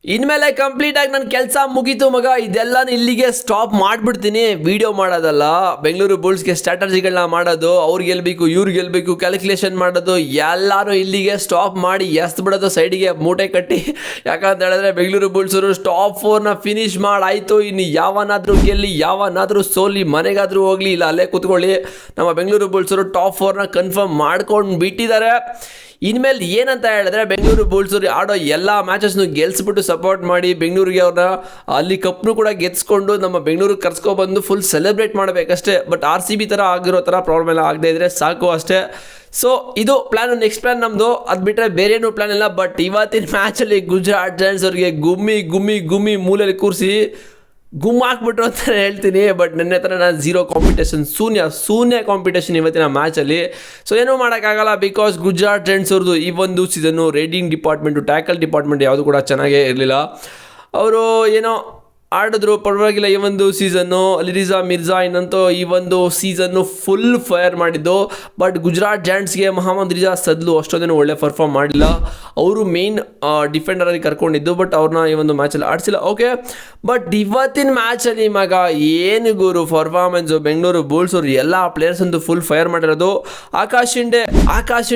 ಇನ್ಮೇಲೆ ಕಂಪ್ಲೀಟ್ ಆಗಿ ನನ್ನ ಕೆಲಸ ಮುಗೀತು ಮಗ. ಇದೆಲ್ಲ ಇಲ್ಲಿಗೆ ಸ್ಟಾಪ್ ಮಾಡಿಬಿಡ್ತೀನಿ. ವಿಡಿಯೋ ಮಾಡೋದಲ್ಲ, ಬೆಂಗಳೂರು ಬುಲ್ಸ್ಗೆ ಸ್ಟ್ರಾಟಜಿಗಳನ್ನ ಮಾಡೋದು, ಅವ್ರು ಗೆಲ್ಲಬೇಕು ಇವ್ರು ಗೆಲ್ಲಬೇಕು ಕ್ಯಾಲ್ಕುಲೇಷನ್ ಮಾಡೋದು ಎಲ್ಲರೂ ಇಲ್ಲಿಗೆ ಸ್ಟಾಪ್ ಮಾಡಿ ಎಸ್ದು ಬಿಡೋದು ಸೈಡಿಗೆ ಮೂಟೆ ಕಟ್ಟಿ. ಯಾಕಂತ ಹೇಳಿದ್ರೆ ಬೆಂಗಳೂರು ಬುಲ್ಸರು ಟಾಪ್ 4ನ ಫಿನಿಶ್ ಮಾಡಾಯಿತು. ಇನ್ನು ಯಾವನಾದರೂ ಗೆಲ್ಲಿ ಯಾವನಾದರೂ ಸೋಲಿ ಮನೆಗಾದರೂ ಹೋಗಲಿ, ಇಲ್ಲ ಅಲ್ಲೇ ಕೂತ್ಕೊಳ್ಳಿ, ನಮ್ಮ ಬೆಂಗಳೂರು ಬುಲ್ಸರು ಟಾಪ್ 4ನ ಕನ್ಫರ್ಮ್ ಮಾಡ್ಕೊಂಡು ಬಿಟ್ಟಿದ್ದಾರೆ. ಇನ್ಮೇಲೆ ಏನಂತ ಹೇಳಿದ್ರೆ ಬೆಂಗಳೂರು ಬುಲ್ಸರು ಆಡೋ ಎಲ್ಲ ಮ್ಯಾಚಸ್ನು ಗೆಲ್ಸ್ಬಿಟ್ಟು ಸಪೋರ್ಟ್ ಮಾಡಿ ಬೆಂಗಳೂರಿಗೆ ಅವ್ರನ್ನ ಅಲ್ಲಿ ಕಪ್ನು ಕೂಡ ಗೆದ್ಸ್ಕೊಂಡು ನಮ್ಮ ಬೆಂಗಳೂರಿಗೆ ಕರ್ಸ್ಕೊಬಂದು ಫುಲ್ ಸೆಲೆಬ್ರೇಟ್ ಮಾಡಬೇಕಷ್ಟೇ. ಬಟ್ RCB ಥರ ಆಗಿರೋ ಥರ ಪ್ರಾಬ್ಲಮ್ ಎಲ್ಲ ಆಗದೆ ಇದ್ರೆ ಸಾಕು ಅಷ್ಟೇ. ಸೊ ಇದು ಪ್ಲ್ಯಾನು, ನೆಕ್ಸ್ಟ್ ಪ್ಲ್ಯಾನ್ ನಮ್ಮದು. ಅದು ಬಿಟ್ಟರೆ ಬೇರೇನೂ ಪ್ಲ್ಯಾನ್ ಇಲ್ಲ. ಬಟ್ ಇವತ್ತಿನ ಮ್ಯಾಚಲ್ಲಿ ಗುಜರಾತ್ ಜೈಂಟ್ಸ್ ಅವ್ರಿಗೆ ಗುಮ್ಮಿ ಮೂಲೆಯಲ್ಲಿ ಕೂರಿಸಿ ಹಾಕ್ಬಿಟ್ರು ಅಂತ ಹೇಳ್ತೀನಿ. ಬಟ್ ನನ್ನ ಹತ್ರ ನಾನು ಝೀರೋ ಕಾಂಪಿಟೇಷನ್, ಶೂನ್ಯ ಕಾಂಪಿಟೇಷನ್ ಇವತ್ತಿನ ಮ್ಯಾಚಲ್ಲಿ. ಸೊ ಏನೂ ಮಾಡೋಕ್ಕಾಗಲ್ಲ, ಬಿಕಾಸ್ ಗುಜರಾತ್ ಜೈಂಟ್ಸ್ ಅವ್ರದ್ದು ಈ ಒಂದು season riding department, tackle department ಯಾವುದು ಕೂಡ ಚೆನ್ನಾಗೇ ಇರಲಿಲ್ಲ. ಅವರು ಏನೋ ಆಡಿದ್ರು ಪರವಾಗಿಲ್ಲ ಈ ಒಂದು ಸೀಸನ್ನು. ಅಲಿರಿಜಾ ಮಿರ್ಜಾ ಇನ್ನಂತೂ ಈ ಒಂದು ಸೀಸನ್ನು ಫುಲ್ ಫೈರ್ ಮಾಡಿದ್ದು. ಬಟ್ ಗುಜರಾತ್ ಜೈಂಟ್ಸ್ಗೆ ಮೊಹಮ್ಮದ್ ರಿಜಾ ಸದ್ಲು ಅಷ್ಟೊಂದೇನು ಒಳ್ಳೆ ಪರ್ಫಾರ್ಮ್ ಮಾಡಿಲ್ಲ. ಅವರು ಮೇನ್ ಡಿಫೆಂಡರಾಗಿ ಕರ್ಕೊಂಡಿದ್ದು, ಬಟ್ ಅವ್ರನ್ನ ಈ ಒಂದು ಮ್ಯಾಚಲ್ಲಿ ಆಡಿಸಿಲ್ಲ. ಓಕೆ, ಬಟ್ ಇವತ್ತಿನ ಮ್ಯಾಚಲ್ಲಿ ಮಗ ಏನು ಗುರು ಪರ್ಫಾರ್ಮೆನ್ಸು. ಬೆಂಗಳೂರು ಬುಲ್ಸ್ ಅವರು ಎಲ್ಲ ಪ್ಲೇಯರ್ಸ್ ಅಂತೂ ಫುಲ್ ಫೈರ್ ಮಾಡಿರೋದು. ಆಕಾಶ್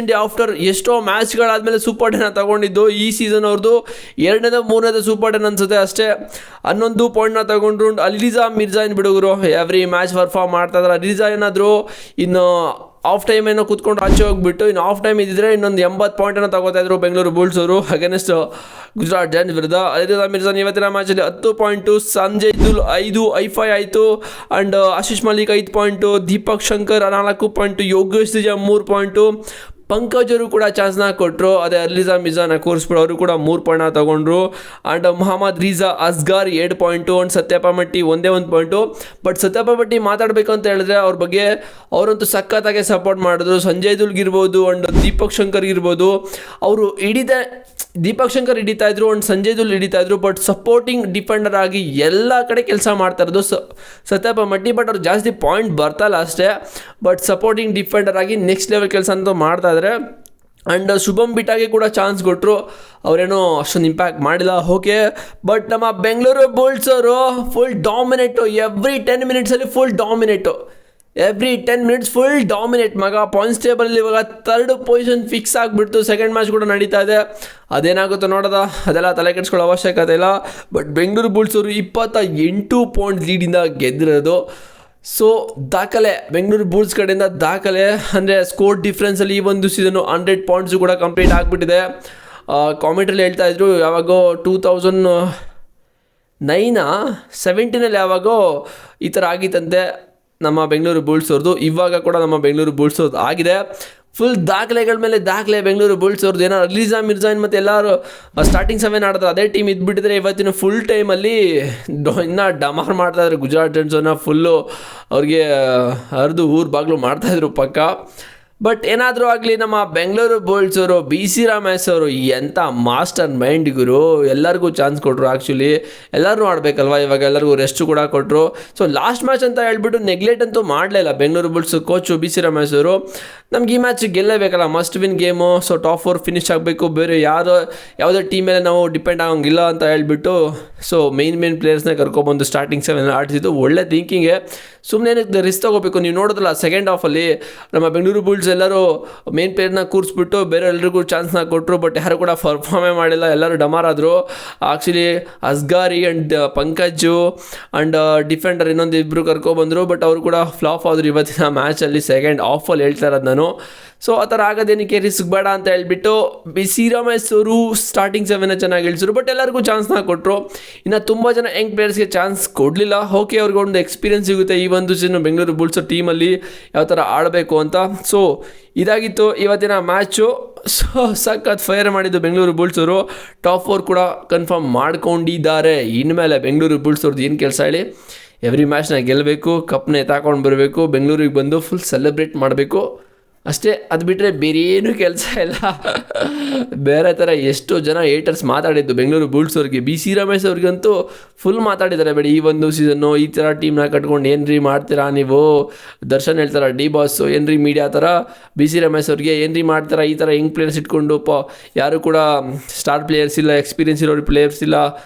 ಇಂಡೆ ಆಫ್ಟರ್ ಎಷ್ಟೋ ಮ್ಯಾಚ್ಗಳಾದಮೇಲೆ ಸೂಪರ್ ಟೆನ್ನ ತಗೊಂಡಿದ್ದು. ಈ ಸೀಸನ್ ಅವ್ರದ್ದು 2ನೇ 3ನೇ ಸೂಪರ್ ಟೆನ್ ಅನ್ಸುತ್ತೆ ಅಷ್ಟೇ. 11 ಪಾಯಿಂಟ್ನ ತಗೊಂಡ್ರು. ಅಲಿರಿಜಾ ಮಿರ್ಜಾ ಏನು ಬಿಡುಗರು ಎವ್ರಿ ಮ್ಯಾಚ್ ಪರ್ಫಾರ್ಮ್ ಮಾಡ್ತಾ ಇದ್ದಾರೆ. ಅಲಿರಿಜಾ ಏನಾದರೂ ಇನ್ನು ಆಫ್ ಟೈಮ್ ಏನೋ ಕೂತ್ಕೊಂಡು ಆಚೆ ಹೋಗ್ಬಿಟ್ಟು ಇನ್ನು ಆಫ್ ಟೈಮ್ ಇದ್ದಿದ್ರೆ ಇನ್ನೊಂದು 80 ಪಾಯಿಂಟನ್ನು ತಗೋತಾ ಇದ್ರು ಬೆಂಗಳೂರು ಬುಲ್ಸ್ ಅವರು ಅಗೇನೆಸ್ಟ್ ಗುಜರಾತ್ ಜೈಂಟ್ಸ್ ವಿರುದ್ಧ. ಅಲಿರಿಜಾ ಮಿರ್ಜಾ ಇವತ್ತಿನ ಮ್ಯಾಚಲ್ಲಿ 10 ಪಾಯಿಂಟು, ಸಂಜಯ್ ದುಲ್ 5 ಐ5 ಆಯಿತು, and Ashish Malik 5 point, Deepak Shankar 4 point, Yogesh Sija 3 point, Pankaj ಅವರು ಕೂಡ ಚಾನ್ಸ್ನ ಕೊಟ್ಟರು. ಅದೇ ಅಲಿರಿಜಾ ಮಿರ್ಜಾನ ಕೂರಿಸ್ಬಿಟ್ಟು ಅವರು ಕೂಡ 3 ಪಾಯಿಂಟ್ನ ತೊಗೊಂಡ್ರು. And Mohammad Reza Asgar 2 point, and Satyappa Matti 1 point. But Satyappa ಮಟ್ಟಿ ಮಾತಾಡಬೇಕು ಅಂತ ಹೇಳಿದ್ರೆ ಅವ್ರ ಬಗ್ಗೆ ಅವರಂತೂ ಸಖತ್ತಾಗೆ ಸಪೋರ್ಟ್ ಮಾಡಿದ್ರು. ಸಂಜಯ್ ದುಲ್ಗಿರ್ಬೋದು ಆ್ಯಂಡ್ ದೀಪಕ್ ಶಂಕರ್ಗಿರ್ಬೋದು, ಅವರು ದೀಪಕ್ ಶಂಕರ್ ಹಿಡಿತಾ ಇದ್ರು ಆ್ಯಂಡ್ ಸಂಜಯ್ ದುಲ್ ಹಿಡಿತಾ ಇದ್ರು. ಬಟ್ ಸಪೋರ್ಟಿಂಗ್ ಡಿಫೆಂಡರ್ ಆಗಿ ಎಲ್ಲ ಕಡೆ ಕೆಲಸ ಮಾಡ್ತಾ ಇರೋದು ಸತ್ಯಪ್ಪ ಮಟ್ಟಿ. ಬಟ್ ಅವ್ರು ಜಾಸ್ತಿ ಪಾಯಿಂಟ್ ಬರ್ತಾಯಿಲ್ಲ ಅಷ್ಟೇ, ಬಟ್ ಸಪೋರ್ಟಿಂಗ್ ಡಿಫೆಂಡರ್ ಆಗಿ ನೆಕ್ಸ್ಟ್ ಲೆವೆಲ್ ಕೆಲಸ ಅಂತೂ ಮಾಡ್ತಾ ಇದ್ದಾರೆ. ಆ್ಯಂಡ್ ಶುಭಮ್ ಬಿಟ್ಟಾಗೆ ಕೂಡ ಚಾನ್ಸ್ ಕೊಟ್ಟರು, ಅವರೇನೋ ಅಷ್ಟೊಂದು ಇಂಪ್ಯಾಕ್ಟ್ ಮಾಡಿಲ್ಲ. ಓಕೆ, ಬಟ್ ನಮ್ಮ ಬೆಂಗಳೂರು ಬುಲ್ಸ್ ಅವರು ಫುಲ್ ಡಾಮಿನೇಟು. ಎವ್ರಿ 10 ಮಿನಿಟ್ಸಲ್ಲಿ full dominate. Every 10 minutes full dominate ಮಗ. ಪಾಯಿಂಟ್ಸ್ ಟೇಬಲಲ್ಲಿ ಇವಾಗ 3rd ಪೊಸಿಷನ್ ಫಿಕ್ಸ್ ಆಗಿಬಿಡ್ತು. ಸೆಕೆಂಡ್ ಮ್ಯಾಚ್ ಕೂಡ ನಡೀತಾ ಇದೆ, ಅದೇನಾಗುತ್ತೋ ನೋಡೋದ, ಅದೆಲ್ಲ ತಲೆ ಕೆಡಿಸ್ಕೊಳ್ಳೋ ಅವಶ್ಯಕತೆ ಇಲ್ಲ. ಬಟ್ ಬೆಂಗಳೂರು ಬುಲ್ಸ್ ಅವರು 28 ಪಾಯಿಂಟ್ ಲೀಡಿಂದ ಗೆದ್ದಿರೋದು. ಸೊ ದಾಖಲೆ ಬೆಂಗಳೂರು ಬುಲ್ಸ್ ಕಡೆಯಿಂದ ದಾಖಲೆ. ಅಂದರೆ ಸ್ಕೋರ್ ಡಿಫ್ರೆನ್ಸಲ್ಲಿ ಈ ಒಂದು ಸೀಸನ್ನು 100 ಪಾಯಿಂಟ್ಸು ಕೂಡ ಕಂಪ್ಲೀಟ್ ಆಗಿಬಿಟ್ಟಿದೆ. ಕಾಮೆಂಟ್ರಲ್ಲಿ ಹೇಳ್ತಾ ಇದ್ರು ಯಾವಾಗೋ 2017 ಯಾವಾಗೋ ಈ ಥರ ಆಗಿತ್ತಂತೆ ನಮ್ಮ ಬೆಂಗಳೂರು ಬುಲ್ಸ್ ಅವ್ರದ್ದು. ಇವಾಗ ಕೂಡ ನಮ್ಮ ಬೆಂಗಳೂರು ಬುಲ್ಸ್ ಅವ್ರದ್ದು ಆಗಿದೆ. ಫುಲ್ ದಾಖಲೆಗಳ ಮೇಲೆ ದಾಖಲೆ ಬೆಂಗಳೂರು ಬುಲ್ಸ್ ಅವ್ರದ್ದು. ಏನೋ ಅಲಿರಿಜಾ ಮಿರ್ಜಾ ಮತ್ತು ಎಲ್ಲರೂ ಸ್ಟಾರ್ಟಿಂಗ್ 7 ಆಡಿದ್ರೆ ಅದೇ ಟೀಮ್ ಇದ್ಬಿಟ್ಟಿದ್ರೆ ಇವತ್ತಿನ ಫುಲ್ ಟೈಮಲ್ಲಿ ಇನ್ನೂ ಡಮಾರ್ ಮಾಡ್ತಾಯಿದ್ರು ಗುಜರಾತ್ ಜೈಂಟ್ಸನ್ನ. ಫುಲ್ಲು ಅವ್ರಿಗೆ ಹರಿದು ಊರು ಬಾಗಿಲು ಮಾಡ್ತಾಯಿದ್ರು ಪಕ್ಕ. ಬಟ್ ಏನಾದರೂ ಆಗಲಿ ನಮ್ಮ ಬೆಂಗಳೂರು ಬುಲ್ಸ್ ಅವರು, BC ರಾಮೇಶ್ ಅವರು ಎಂಥ ಮಾಸ್ಟರ್ ಮೈಂಡ್ ಗುರು. ಎಲ್ಲರಿಗೂ ಚಾನ್ಸ್ ಕೊಟ್ಟರು. ಆ್ಯಕ್ಚುಲಿ ಎಲ್ಲರೂ ಆಡಬೇಕಲ್ವ, ಇವಾಗ ಎಲ್ಲರಿಗೂ ರೆಸ್ಟು ಕೂಡ ಕೊಟ್ಟರು. ಸೊ ಲಾಸ್ಟ್ ಮ್ಯಾಚ್ ಅಂತ ಹೇಳ್ಬಿಟ್ಟು ನೆಗ್ಲೆಕ್ಟ್ ಅಂತೂ ಮಾಡಲಿಲ್ಲ Bengaluru Bulls coach BC Ramesh ಅವರು. ನಮ್ಗೆ ಈ ಮ್ಯಾಚ್ ಗೆಲ್ಲೇಬೇಕಲ್ಲ, must win game. So top 4 finish ಆಗಬೇಕು, ಬೇರೆ ಯಾವುದೇ ಟೀಮ್ ಮೇಲೆ ನಾವು ಡಿಪೆಂಡ್ ಆಗೋಂಗಿಲ್ಲ ಅಂತ ಹೇಳ್ಬಿಟ್ಟು ಸೊ ಮೇನ್ ಪ್ಲೇಯರ್ಸ್ನ ಕರ್ಕೊಬಂದು ಸ್ಟಾರ್ಟಿಂಗ್ 7 ಆಡಿಸಿದ್ದು ಒಳ್ಳೆ ಥಿಂಕಿಂಗೆ. ಸುಮ್ಮನೆ ರಿಸ್ಕ್ ತೊಗೋಬೇಕು. ನೀವು ನೋಡೋದಲ್ಲ ಸೆಕೆಂಡ್ ಹಾಫಲ್ಲಿ ನಮ್ಮ ಬೆಂಗಳೂರು ಬುಲ್ಸ್ ಎಲ್ಲರೂ ಮೇನ್ ಪ್ಲೇಯರ್ನ ಕೂರಿಸ್ಬಿಟ್ಟು ಬೇರೆ ಎಲ್ಲರಿಗೂ ಚಾನ್ಸ್ನ ಕೊಟ್ಟರು. ಬಟ್ ಯಾರು ಕೂಡ ಪರ್ಫಾರ್ಮೇ ಮಾಡಿಲ್ಲ, ಎಲ್ಲರೂ ಡಮಾರಾದರು. ಆ್ಯಕ್ಚುಲಿ ಅಸ್ಗಾರಿ ಆ್ಯಂಡ್ ಪಂಕಜು ಆ್ಯಂಡ್ ಡಿಫೆಂಡರ್ ಇನ್ನೊಂದು ಇಬ್ಬರು ಕರ್ಕೊಬಂದರು. ಬಟ್ ಅವರು ಕೂಡ ಫ್ಲಾಪ್ ಆದರು ಇವತ್ತಿನ ಮ್ಯಾಚಲ್ಲಿ. ಸೆಕೆಂಡ್ ಹಾಫಲ್ಲಿ ಹೇಳ್ತಾ ಇರೋದು ನಾನು. ಸೊ ಆ ಥರ ಆಗೋದೇನಕ್ಕೆ ರಿಸ್ಕ್ ಬೇಡ ಅಂತ ಹೇಳ್ಬಿಟ್ಟು BC ರಾಮೇಶ್ ಅವರು ಸ್ಟಾರ್ಟಿಂಗ್ 7 ಚೆನ್ನಾಗಿ ಇಳಿಸಿದ್ರು. ಬಟ್ ಎಲ್ಲರಿಗೂ ಚಾನ್ಸ್ನ ಕೊಟ್ಟರು. ಇನ್ನು ತುಂಬ ಜನ ಯಂಗ್ ಪ್ಲೇಯರ್ಸ್ಗೆ ಚಾನ್ಸ್ ಕೊಡಲಿಲ್ಲ. ಓಕೆ, ಅವ್ರಿಗೆ ಒಂದು ಎಕ್ಸ್ಪೀರಿಯನ್ಸ್ ಸಿಗುತ್ತೆ ಈ ಒಂದು ಸೀಸನ್ ಬೆಂಗಳೂರು ಬುಲ್ಸ್ ಟೀಮಲ್ಲಿ ಯಾವ ಥರ ಆಡಬೇಕು ಅಂತ. ಸೊ ಇದಾಗಿತ್ತು ಇವತ್ತಿನ ಮ್ಯಾಚು. ಸೊ ಸಖತ್ ಫೈರ್ ಮಾಡಿದ್ದು ಬೆಂಗಳೂರು ಬುಲ್ಸ್ ಅವರು. ಟಾಪ್ 4 ಕೂಡ ಕನ್ಫರ್ಮ್ ಮಾಡ್ಕೊಂಡಿದ್ದಾರೆ. ಇನ್ಮೇಲೆ ಬೆಂಗಳೂರು ಬುಲ್ಸ್ ಅವ್ರದ್ದು ಏನು ಕೆಲಸ ಹೇಳಿ, ಎವ್ರಿ ಮ್ಯಾಚ್ನ ಗೆಲ್ಲಬೇಕು, ಕಪ್ನ ಎತ್ತಾಕೊಂಡು ಬರಬೇಕು, ಬೆಂಗಳೂರಿಗೆ ಬಂದು ಫುಲ್ ಸೆಲೆಬ್ರೇಟ್ ಮಾಡಬೇಕು. ಅಷ್ಟೇ. ಅದು ಬಿಟ್ಟರೆ ಬೇರೆ ಏನೂ ಕೆಲಸ ಇಲ್ಲ. ಬೇರೆ ಥರ ಎಷ್ಟೋ ಜನ ಏಟರ್ಸ್ ಮಾತಾಡಿದ್ದು ಬೆಂಗಳೂರು ಬುಲ್ಸ್ ಅವ್ರಿಗೆ. ಬಿ ಸಿ ರಮೇಶ್ ಅವ್ರಿಗಂತೂ ಫುಲ್ ಮಾತಾಡಿದ್ದಾರೆ. ಬೇಡಿ ಈ ಒಂದು ಸೀಸನ್ನು ಈ ಥರ ಟೀಮ್ನ ಕಟ್ಕೊಂಡು ಏನ್ರಿ ಮಾಡ್ತೀರಾ ನೀವು. ದರ್ಶನ್ ಹೇಳ್ತಾರೆ ಡಿ ಬಾಸ್ ಏನ್ರಿ ಮೀಡಿಯಾ ಥರ ಬಿ ಸಿ ರಮೇಶ್ ಅವ್ರಿಗೆ ಏನ್ರಿ ಮಾಡ್ತಾರಾ ಈ ಥರ ಯಂಗ್ ಪ್ಲೇಯರ್ಸ್ ಇಟ್ಕೊಂಡು ಯಾರು ಕೂಡ ಸ್ಟಾರ್ ಪ್ಲೇಯರ್ಸ್ ಇಲ್ಲ, ಎಕ್ಸ್ಪೀರಿಯನ್ಸ್ ಇರೋ ಪ್ಲೇಯರ್ಸ್ ಇಲ್ಲ,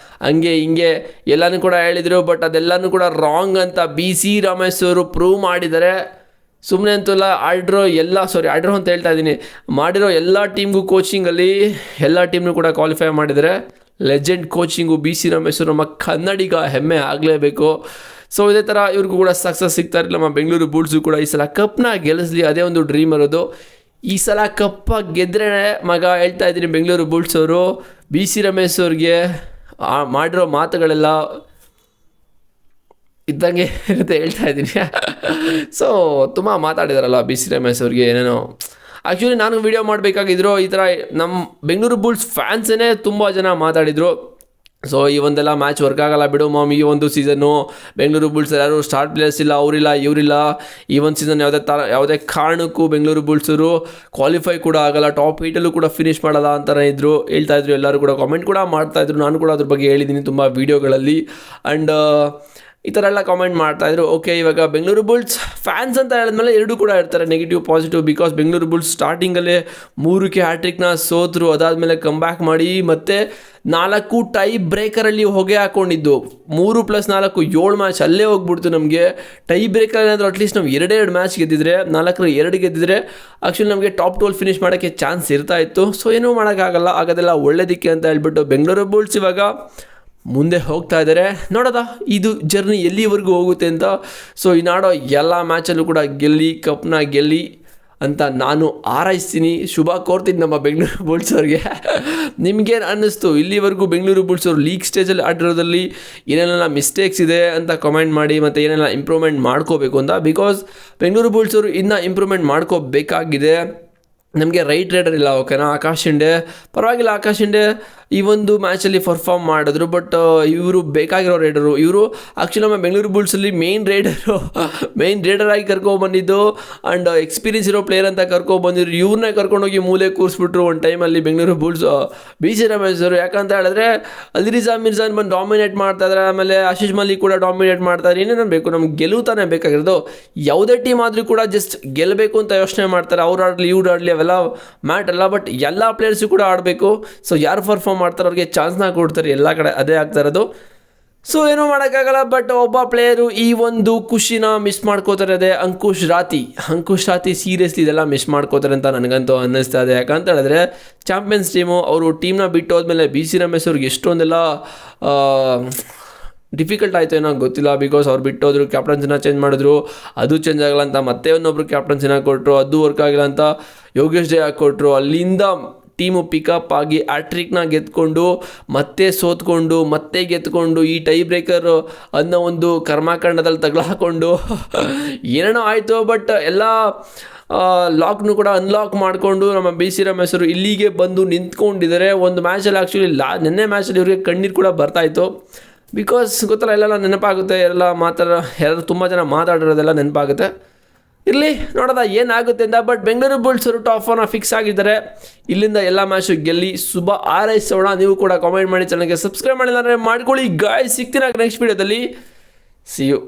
ಹಂಗೆ ಹಿಂಗೆ ಎಲ್ಲನೂ ಕೂಡ ಹೇಳಿದರು. ಬಟ್ ಅದೆಲ್ಲನೂ ಕೂಡ ರಾಂಗ್ ಅಂತ ಬಿ ಸಿ ರಮೇಶ್ ಅವರು ಪ್ರೂವ್ ಮಾಡಿದ್ದಾರೆ. ಸುಮ್ಮನೆ ಅಂತಲ್ಲ, ಆರ್ಡ್ರೋ ಅಂತ ಹೇಳ್ತಾ ಇದ್ದೀನಿ, ಮಾಡಿರೋ ಎಲ್ಲ ಟೀಮ್ಗೂ ಕೋಚಿಂಗಲ್ಲಿ ಎಲ್ಲ ಟೀಮ್ನೂ ಕೂಡ ಕ್ವಾಲಿಫೈ ಮಾಡಿದರೆ. Legend coaching B C Ramesh ನಮ್ಮ ಕನ್ನಡಿಗ, ಹೆಮ್ಮೆ ಆಗಲೇಬೇಕು. ಸೊ ಇದೇ ಥರ ಇವ್ರಿಗೂ ಕೂಡ ಸಕ್ಸಸ್ ಸಿಗ್ತಾ ಇರಲಿಲ್ಲ. ನಮ್ಮ ಬೆಂಗಳೂರು ಬುಲ್ಸು ಕೂಡ ಈ ಸಲ ಕಪ್ನ ಗೆಲ್ಲಿಸ್ಲಿ, ಅದೇ ಒಂದು ಡ್ರೀಮ್ ಇರೋದು. ಈ ಸಲ ಕಪ್ಪ ಗೆದ್ದರೆ ಮಗ ಹೇಳ್ತಾ ಇದ್ದೀನಿ, ಬೆಂಗಳೂರು ಬುಲ್ಸ್ ಅವರು ಬಿ ಸಿ ರಮೇಶ್ ಅವ್ರಿಗೆ ಮಾಡಿರೋ ಮಾತುಗಳೆಲ್ಲ ಇದ್ದಂಗೆ ಅಂತ ಹೇಳ್ತಾ ಇದ್ದೀನಿ. ಸೊ ತುಂಬ ಮಾತಾಡಿದಾರಲ್ಲ ಬಿ ಸಿ ರಮೇಶ್ ಅವ್ರಿಗೆ ಏನೇನೋ. ಆ್ಯಕ್ಚುಲಿ ನಾನು ವೀಡಿಯೋ ಮಾಡಬೇಕಾಗಿದ್ರು, ಈ ಥರ ನಮ್ಮ ಬೆಂಗಳೂರು ಬುಲ್ಸ್ ಫ್ಯಾನ್ಸೇ ತುಂಬ ಜನ ಮಾತಾಡಿದರು. ಸೊ ಈ ಒಂದೆಲ್ಲ ಮ್ಯಾಚ್ ವರ್ಕ್ ಆಗಲ್ಲ ಬಿಡು ಮಾಮ್, ಈ ಒಂದು ಸೀಸನ್ನು ಬೆಂಗಳೂರು ಬುಲ್ಸ್ ಯಾರು ಸ್ಟಾರ್ ಪ್ಲೇಯರ್ಸ್ ಇಲ್ಲ, ಅವರಿಲ್ಲ ಇವರಿಲ್ಲ, ಈ ಒಂದು ಸೀಸನ್ ಯಾವುದೇ ಕಾರಣಕ್ಕೂ ಬೆಂಗಳೂರು ಬುಲ್ಸರು ಕ್ವಾಲಿಫೈ ಕೂಡ ಆಗಲ್ಲ, ಟಾಪ್ 8 ಕೂಡ ಫಿನಿಷ್ ಮಾಡಲ್ಲ ಅಂತಲೇ ಹೇಳ್ತಾಯಿದ್ರು. ಎಲ್ಲರೂ ಕೂಡ ಕಾಮೆಂಟ್ ಕೂಡ ಮಾಡ್ತಾಯಿದ್ರು. ನಾನು ಕೂಡ ಅದ್ರ ಬಗ್ಗೆ ಹೇಳಿದ್ದೀನಿ ತುಂಬ ವೀಡಿಯೋಗಳಲ್ಲಿ. ಆ್ಯಂಡ್ ಈ ಥರ ಎಲ್ಲ ಕಾಮೆಂಟ್ ಮಾಡ್ತಾಯಿದ್ರು. ಓಕೆ, ಇವಾಗ ಬೆಂಗಳೂರು ಬುಲ್ಸ್ ಫ್ಯಾನ್ಸ್ ಅಂತ ಹೇಳಿದ್ಮೇಲೆ ಎರಡೂ ಕೂಡ ಇರ್ತಾರೆ, negative positive. Because Bengaluru Bulls ಸ್ಟಾರ್ಟಿಂಗಲ್ಲೇ 3ಕ್ಕೆ ಹ್ಯಾಟ್ರಿಕ್ನ ಸೋತರು, ಅದಾದಮೇಲೆ ಕಮ್ಬ್ಯಾಕ್ ಮಾಡಿ ಮತ್ತೆ 4 ಟೈ ಬ್ರೇಕರಲ್ಲಿ ಹೊಗೆ ಹಾಕ್ಕೊಂಡಿದ್ದು. 3+4 7 ಮ್ಯಾಚ್ ಅಲ್ಲೇ ಹೋಗ್ಬಿಡ್ತು ನಮಗೆ. ಟೈ ಬ್ರೇಕರ್ ಏನಾದರೂ ಅಟ್ಲೀಸ್ಟ್ ನಾವು 2 ಮ್ಯಾಚ್ ಗೆದ್ದಿದ್ರೆ, 4ರಲ್ಲಿ 2 ಗೆದ್ದಿದ್ರೆ ಆ್ಯಕ್ಚುಲಿ ನಮಗೆ ಟಾಪ್ 12 ಫಿನಿಷ್ ಮಾಡೋಕ್ಕೆ ಚಾನ್ಸ್ ಇರ್ತಾ ಇತ್ತು. ಸೊ ಏನೂ ಮಾಡೋಕ್ಕಾಗಲ್ಲ, ಆಗೋದೆಲ್ಲ ಒಳ್ಳೇದಕ್ಕೆ ಅಂತ ಹೇಳ್ಬಿಟ್ಟು ಬೆಂಗಳೂರು ಬುಲ್ಸ್ ಇವಾಗ ಮುಂದೆ ಹೋಗ್ತಾ ಇದ್ದಾರೆ. ನೋಡೋದ ಇದು ಜರ್ನಿ ಎಲ್ಲಿವರೆಗೂ ಹೋಗುತ್ತೆ ಅಂತ. ಸೊ ಈ ನಾಡೋ ಎಲ್ಲ ಮ್ಯಾಚಲ್ಲೂ ಕೂಡ ಕಪ್ನ ಗೆಲ್ಲಿ ಅಂತ ನಾನು ಹಾರೈಸ್ತೀನಿ, ಶುಭ ಕೋರ್ತೀನಿ ನಮ್ಮ ಬೆಂಗಳೂರು ಬುಲ್ಸ್ ಅವ್ರಿಗೆ. ನಿಮಗೇನು ಅನ್ನಿಸ್ತು ಇಲ್ಲಿವರೆಗೂ ಬೆಂಗಳೂರು ಬುಲ್ಸ್ ಅವರು ಲೀಗ್ ಸ್ಟೇಜಲ್ಲಿ ಆಡಿರೋದ್ರಲ್ಲಿ ಏನೆಲ್ಲ ಮಿಸ್ಟೇಕ್ಸ್ ಇದೆ ಅಂತ ಕಮೆಂಟ್ ಮಾಡಿ, ಮತ್ತು ಏನೆಲ್ಲ ಇಂಪ್ರೂವ್ಮೆಂಟ್ ಮಾಡ್ಕೋಬೇಕು ಅಂತ. ಬಿಕಾಸ್ ಬೆಂಗಳೂರು ಬುಲ್ಸ್ ಅವರು ಇನ್ನೂ ಇಂಪ್ರೂವ್ಮೆಂಟ್ ಮಾಡ್ಕೋಬೇಕಾಗಿದೆ. ನಮಗೆ ರೈಟ್ ರೈಡರ್ ಇಲ್ಲ, ಓಕೆನಾ. ಆಕಾಶ್ ಶಿಂಡೆ ಪರವಾಗಿಲ್ಲ, ಆಕಾಶ್ ಶಿಂಡೆ ಈ ಒಂದು ಮ್ಯಾಚಲ್ಲಿ ಪರ್ಫಾರ್ಮ್ ಮಾಡಿದ್ರು. ಬಟ್ ಇವರು ಬೇಕಾಗಿರೋ ರೈಡರು ಇವರು. ಆ್ಯಕ್ಚುಲಿ ನಮ್ಮ ಬೆಂಗಳೂರು ಬುಲ್ಸಲ್ಲಿ ಮೇನ್ ರೈಡರಾಗಿ ಕರ್ಕೊಬಂದಿದ್ದು ಆ್ಯಂಡ್ ಎಕ್ಸ್ಪೀರಿಯನ್ಸ್ ಇರೋ ಪ್ಲೇಯರ್ ಅಂತ ಕರ್ಕೊಬಂದಿದ್ರು. ಇವ್ರನ್ನೇ ಕರ್ಕೊಂಡೋಗಿ ಮೂಲೆ ಕೂರಿಸ್ಬಿಟ್ರು ಒಂದು ಟೈಮಲ್ಲಿ Bengaluru Bulls B C Ramesh ಅವರು. ಯಾಕಂತ ಹೇಳಿದ್ರೆ ಅಲ್ರಿಜಾ ಮಿರ್ಜಾನ್ ಬಂದು ಡಾಮಿನೇಟ್ ಮಾಡ್ತಾಯಿದ್ದಾರೆ, ಆಮೇಲೆ ಆಶೀಶ್ ಮಲ್ಲಿಕ್ ಕೂಡ ಡಾಮಿನೇಟ್ ಮಾಡ್ತಾರೆ. ಏನೇನು ಬೇಕು ನಮ್ಗೆ ಗೆಲುವುತಾನೆ ಬೇಕಾಗಿರೋದು. ಯಾವುದೇ ಟೀಮ್ ಆದರೂ ಕೂಡ ಜಸ್ಟ್ ಗೆಲ್ಲಬೇಕು ಅಂತ ಯೋಚನೆ ಮಾಡ್ತಾರೆ. ಅವ್ರು ಆಡಲಿ ಇವ್ರು ಆಡಲಿ ಅವೆಲ್ಲ ಮ್ಯಾಟಲ್ಲ. ಬಟ್ ಎಲ್ಲ ಪ್ಲೇಯರ್ಸು ಕೂಡ ಆಡಬೇಕು. ಸೊ ಯಾರು ಪರ್ಫಾರ್ಮ್ ಮಾಡ್ತಾರೆ ಅವ್ರಿಗೆ ಚಾನ್ಸ್ನ ಕೊಡ್ತಾರೆ, ಎಲ್ಲ ಕಡೆ ಅದೇ ಆಗ್ತಾ ಇರೋದು. ಸೊ ಏನೂ ಮಾಡೋಕ್ಕಾಗಲ್ಲ. ಬಟ್ ಒಬ್ಬ ಪ್ಲೇಯರು ಈ ಒಂದು ಖುಷಿನ ಮಿಸ್ ಮಾಡ್ಕೋತಾರೆ, ಅದೇ ಅಂಕುಶ್ ರಾತಿ ಸೀರಿಯಸ್ಲಿ ಇದೆಲ್ಲ ಮಿಸ್ ಮಾಡ್ಕೋತಾರೆ ಅಂತ ನನಗಂತೂ ಅನ್ನಿಸ್ತಾ ಇದೆ. ಯಾಕಂತ ಹೇಳಿದ್ರೆ ಚಾಂಪಿಯನ್ಸ್ ಟೀಮು ಅವರು ಟೀಮ್ನ ಬಿಟ್ಟು ಹೋದ್ಮೇಲೆ ಬಿ ಸಿ ರಮೇಶ್ ಅವ್ರಿಗೆ ಎಷ್ಟೊಂದೆಲ್ಲ ಡಿಫಿಕಲ್ಟ್ ಆಯಿತು ಏನೋ ಗೊತ್ತಿಲ್ಲ. ಬಿಕಾಸ್ ಅವ್ರು ಬಿಟ್ಟೋದ್ರು, ಕ್ಯಾಪ್ಟನ್ಸಿನ ಚೇಂಜ್ ಮಾಡಿದ್ರು, ಅದು ಚೇಂಜ್ ಆಗಲ್ಲ ಅಂತ ಮತ್ತೆ ಇನ್ನೊಬ್ರು ಕ್ಯಾಪ್ಟನ್ಸಿನ ಕೊಟ್ಟರು, ಅದು ವರ್ಕ್ ಆಗಿಲ್ಲ ಅಂತ ಯೋಗೇಶ್ ಜೈ ಹಾಕ್ಕೊಟ್ರು. ಅಲ್ಲಿಂದ ಟೀಮು ಪಿಕಪ್ ಆಗಿ ಹ್ಯಾಟ್ರಿಕ್ನ ಗೆದ್ಕೊಂಡು ಮತ್ತೆ ಸೋತ್ಕೊಂಡು ಮತ್ತೆ ಗೆದ್ಕೊಂಡು ಈ ಟೈ ಬ್ರೇಕರ್ ಅನ್ನೋ ಒಂದು ಕರ್ಮಕಾಂಡದಲ್ಲಿ ತಗಲಾಕೊಂಡು ಏನೇನೋ ಆಯಿತು. ಬಟ್ ಎಲ್ಲ ಲಾಕ್ನು ಕೂಡ ಅನ್ಲಾಕ್ ಮಾಡಿಕೊಂಡು ನಮ್ಮ ಬಿ ಸಿ ರಮೇಶ್ ಅವರು ಇಲ್ಲಿಗೆ ಬಂದು ನಿಂತ್ಕೊಂಡಿದ್ದಾರೆ. ಒಂದು ಮ್ಯಾಚಲ್ಲಿ ಆ್ಯಕ್ಚುಲಿ ನಿನ್ನೆ ಮ್ಯಾಚಲ್ಲಿ ಇವ್ರಿಗೆ ಕಣ್ಣೀರು ಕೂಡ ಬರ್ತಾಯಿತ್ತು. ಬಿಕಾಸ್ ಗೊತ್ತಲ್ಲ, ಎಲ್ಲ ನೆನಪಾಗುತ್ತೆ, ಯಾರು ತುಂಬ ಜನ ಮಾತಾಡಿರೋದೆಲ್ಲ ನೆನಪಾಗುತ್ತೆ. ಇರಲಿ, ನೋಡೋದ ಏನಾಗುತ್ತೆ ಅಂತ. ಬಟ್ ಬೆಂಗಳೂರು ಬುಲ್ಸ್ ಅವರು ಟಾಪ್ 4ನ ಫಿಕ್ಸ್ ಆಗಿದ್ದಾರೆ. ಇಲ್ಲಿಂದ ಎಲ್ಲ ಮ್ಯಾಚು ಗೆಲ್ಲಿ ಶುಭ ಹಾರೈಸೋಣ. ನೀವು ಕೂಡ ಕಾಮೆಂಟ್ ಮಾಡಿ, ಚಾನಲ್ಗೆ ಸಬ್ಸ್ಕ್ರೈಬ್ ಮಾಡಿಲ್ಲ ಅಂದರೆ ಮಾಡ್ಕೊಳ್ಳಿ ಗಾಯ್ಸ್. ಸಿಗ್ತೀನಿ ನೆಕ್ಸ್ಟ್ ವೀಡಿಯೋದಲ್ಲಿ. See you.